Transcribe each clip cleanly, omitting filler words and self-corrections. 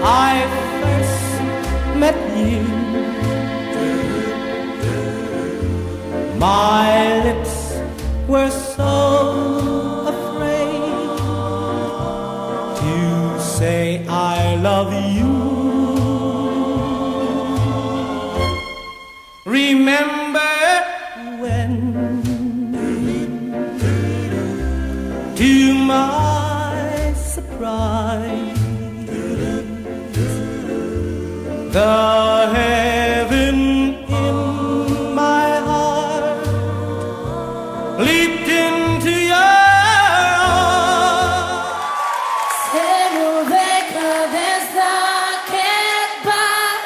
I first met you, my lips were so afraid to say I love you. Remember when, to my surprise, the heaven in my heart leaped into your arms. Se non veca desta aquest bar,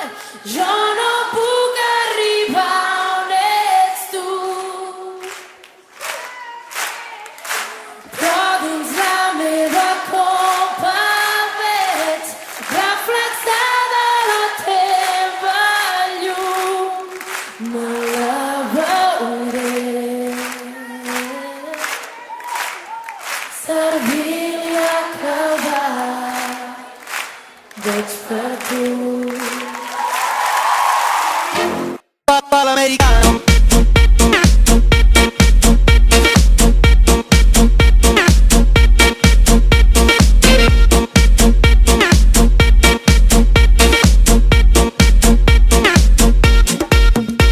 jo no puc arribar on ets tu. Però dins la meva copa veig reflexada la teva llum. Me la veuré servir-li a acabar. Veig per tu. Papà l'americano.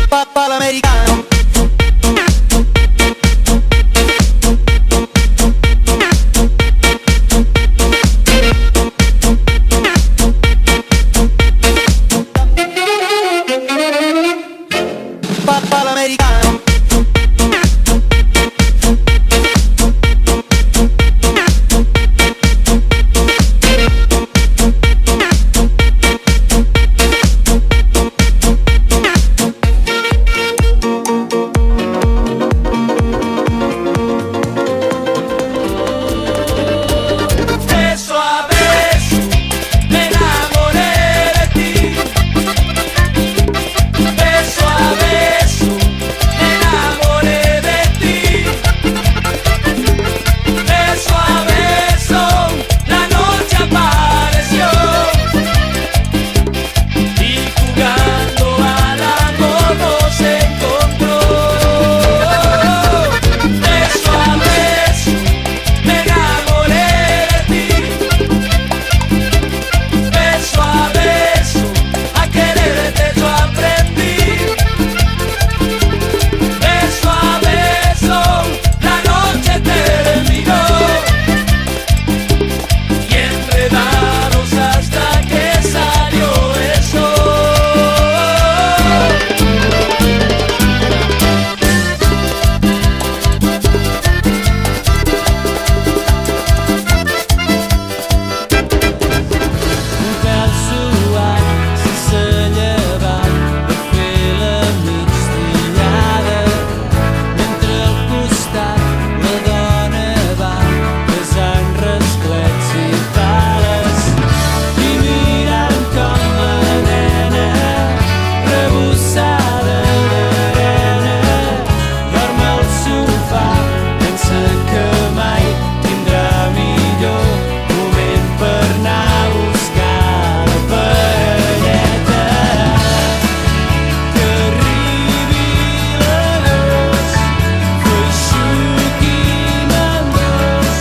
Papà l'americano. Papà l'americano. Beso a beso me enamoré de ti. Beso a beso me enamoré de ti. Beso a beso la noche apareció y jugando al amor nos encontró. Beso a beso me enamoré de ti. Beso a beso a quererte yo aprendí. Beso a beso la noche terminó y enredados hasta que salió el sol. Un pèl suat sense llevar de fer la migdiada, mentre al costat la dona va besant rasclets i pales i mirant com la nena rebussada d'arena dorm al sofà, pensa que mai tindrà millor moment per anar a buscar la parelleta. Que arribi l'agost, feixuc i mandós,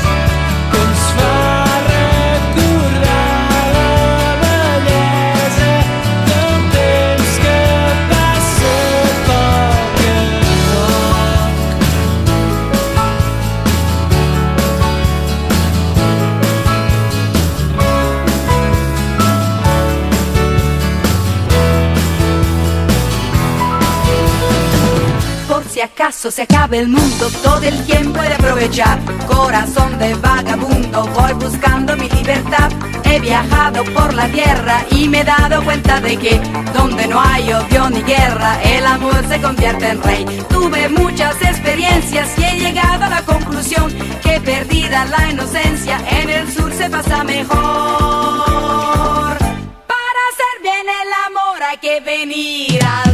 que ens fa recordar la bellesa del temps que passa a poc a poc. Por si acaso se acabe el mundo, todo el tiempo he de aprovechar. Corazón de vagabundo, voy buscando mi libertad. He viajado por la tierra y me he dado cuenta de que donde no hay odio ni guerra, el amor se convierte en rey. Tuve muchas experiencias y he llegado a la conclusión que perdida la inocencia, en el sur se pasa mejor. Para hacer bien el amor hay que venir al